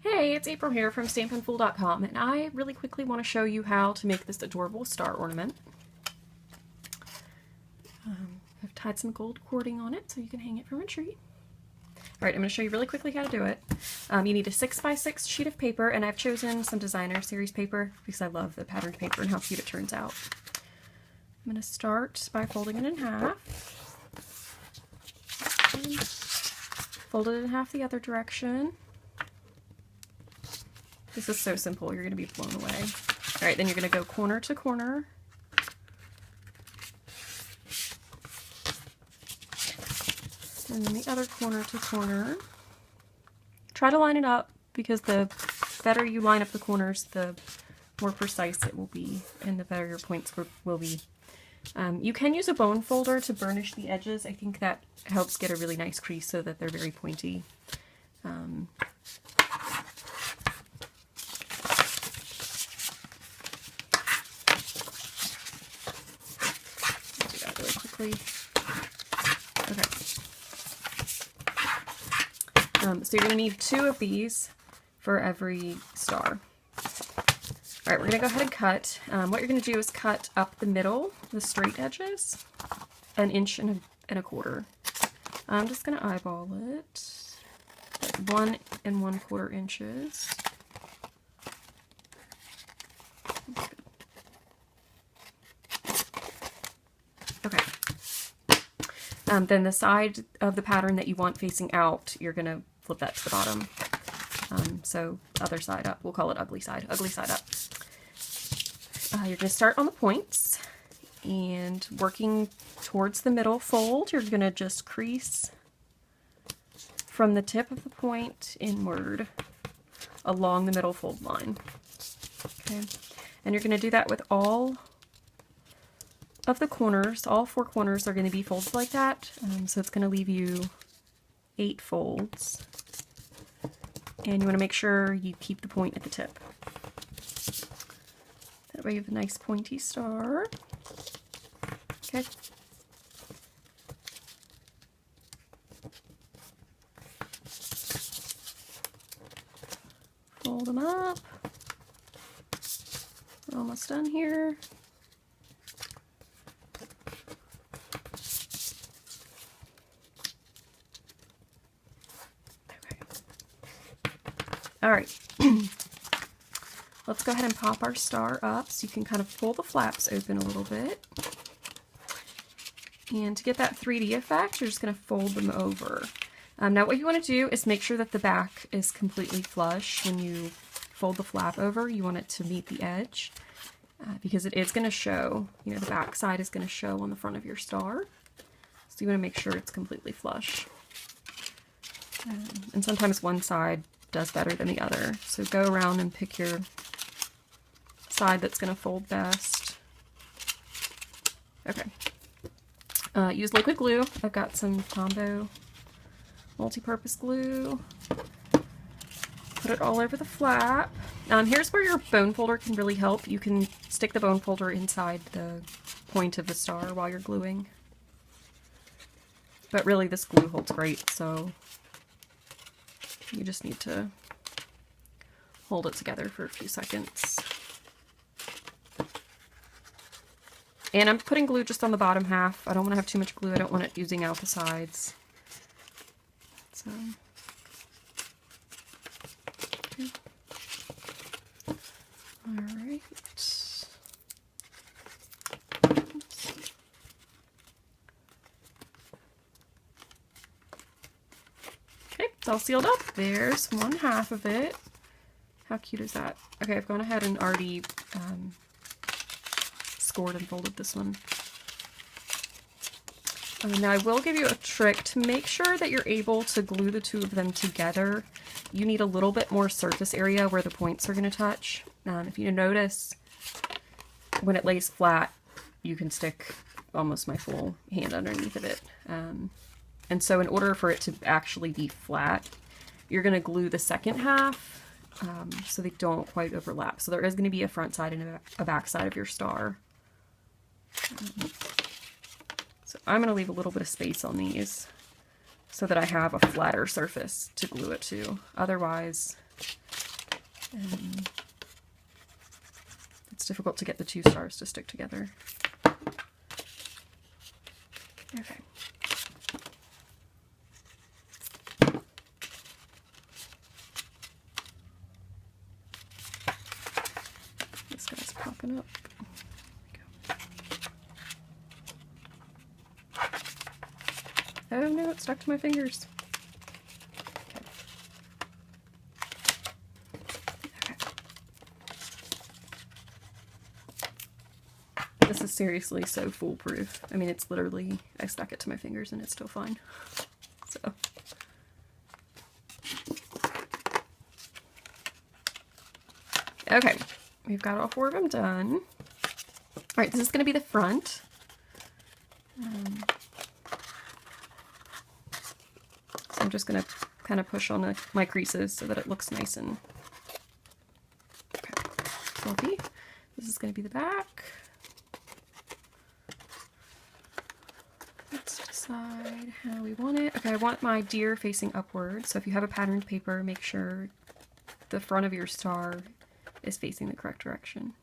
Hey, it's April here from stampinfool.com, and I really quickly want to show you how to make this adorable star ornament. I've tied some gold cording on it so you can hang it from a tree. Alright, I'm going to show you really quickly how to do it. You need a 6x6 sheet of paper, and I've chosen some designer series paper because I love the patterned paper and how cute it turns out. I'm going to start by folding it in half. And fold it in half the other direction. This is so simple, you're going to be blown away. Alright, then you're going to go corner to corner. And then the other corner to corner. Try to line it up because the better you line up the corners, the more precise it will be and the better your points will be. You can use a bone folder to burnish the edges. I think that helps get a really nice crease so that they're very pointy. Okay. So you're going to need 2 of these for every star. Alright, we're going to go ahead and cut. What you're going to do is cut up the middle, the straight edges, 1 inch and a quarter. I'm just going to eyeball it. 1 1/4 inches. Okay. Then the side of the pattern that you want facing out, you're going to flip that to the bottom. So other side up, we'll call it ugly side up. You're going to start on the points and working towards the middle fold, you're going to just crease from the tip of the point inward along the middle fold line. Okay, and you're going to do that with all of the corners. All 4 corners are going to be folded like that, so it's going to leave you 8 folds. And you want to make sure you keep the point at the tip. That way you have a nice pointy star. Okay. Fold them up. We're almost done here. Alright, let's go ahead and pop our star up so you can kind of pull the flaps open a little bit. And to get that 3D effect, you're just going to fold them over. Now what you want to do is make sure that the back is completely flush. When you fold the flap over, you want it to meet the edge because it is going to show, the back side is going to show on the front of your star. So you want to make sure it's completely flush. And sometimes one side does better than the other. So go around and pick your side that's going to fold best. Okay. Use liquid glue. I've got some Tombow multi-purpose glue. Put it all over the flap. Here's where your bone folder can really help. You can stick the bone folder inside the point of the star while you're gluing. But really this glue holds great, so you just need to hold it together for a few seconds. And I'm putting glue just on the bottom half. I don't want to have too much glue. I don't want it oozing out the sides. So, okay. All right. It's all sealed up. There's 1/2 of it. How cute is that? Okay, I've gone ahead and already scored and folded this one. Now I will give you a trick to make sure that you're able to glue the 2 of them together. You need a little bit more surface area where the points are going to touch. If you notice, when it lays flat, you can stick almost my full hand underneath of it. And so in order for it to actually be flat, you're going to glue the second half so they don't quite overlap. So there is going to be a front side and a back side of your star. So I'm going to leave a little bit of space on these so that I have a flatter surface to glue it to. Otherwise, And it's difficult to get the two stars to stick together. Okay. This guy's popping up. Oh no, it stuck to my fingers. Okay. This is seriously so foolproof. I mean, it's literally, I stuck it to my fingers and it's still fine. So. Okay, we've got all 4 of them done. All right, this is going to be the front. So I'm just going to kind of push on my creases so that it looks nice and fluffy. This is going to be the back. Let's decide how we want it. Okay, I want my deer facing upward. So if you have a patterned paper, make sure the front of your star is facing the correct direction.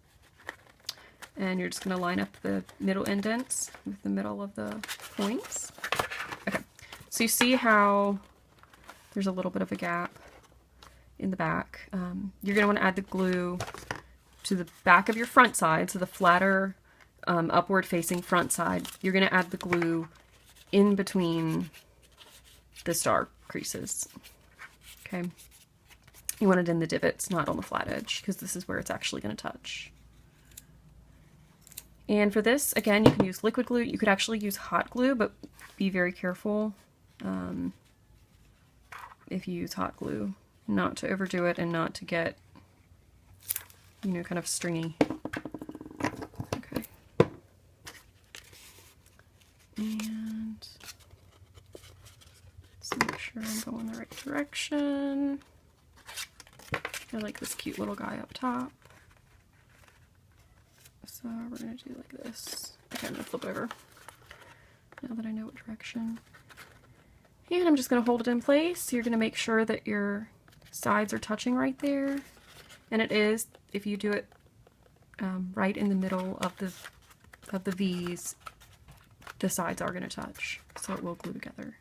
And you're just going to line up the middle indents with the middle of the points. Okay, so you see how there's a little bit of a gap in the back. You're going to want to add the glue to the back of your front side, so the flatter, upward facing front side. You're going to add the glue in between the star creases. Okay. You want it in the divots, not on the flat edge, because this is where it's actually going to touch. And for this, again, you can use liquid glue. You could actually use hot glue, but be very careful if you use hot glue, not to overdo it and not to get, you know, kind of stringy. Okay. And let's make sure I'm going the right direction. I like this cute little guy up top. So we're going to do like this. Okay, I'm going to flip over now that I know what direction. And I'm just going to hold it in place. You're going to make sure that your sides are touching right there. And it is, if you do it right in the middle of the V's, the sides are going to touch. So it will glue together.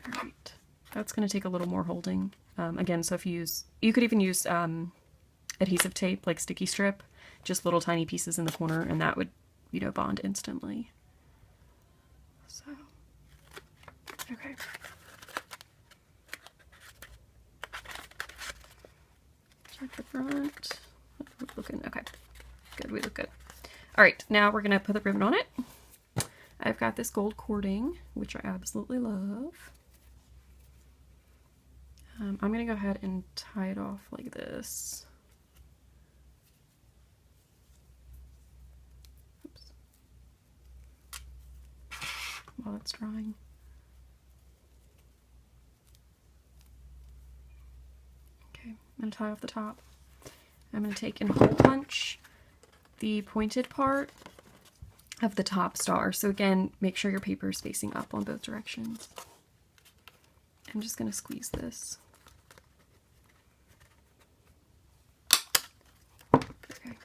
Alright. That's going to take a little more holding. Again, so if you could even use adhesive tape, like sticky strip, just little tiny pieces in the corner, and that would, you know, bond instantly. So, okay. Check the front. We're looking, okay. Good, we look good. All right, now we're going to put the ribbon on it. I've got this gold cording, which I absolutely love. I'm going to go ahead and tie it off like this. Oops. While it's drying. Okay, I'm going to tie off the top. I'm going to take and hole punch the pointed part of the top star. So again, make sure your paper is facing up on both directions. I'm just going to squeeze this. Okay.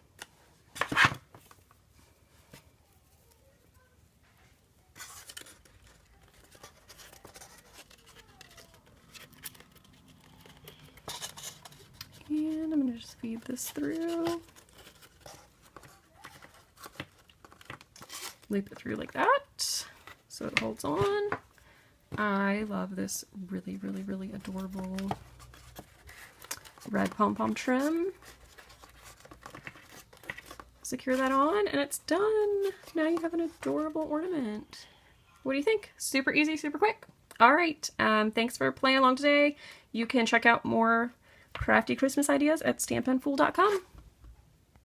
And I'm going to just feed this through. Loop it through like that so it holds on. I love this really, really, really adorable red pom-pom trim. Secure that on and it's done. Now you have an adorable ornament. What do you think? Super easy, super quick. All right, thanks for playing along today. You can check out more crafty Christmas ideas at stampinfool.com.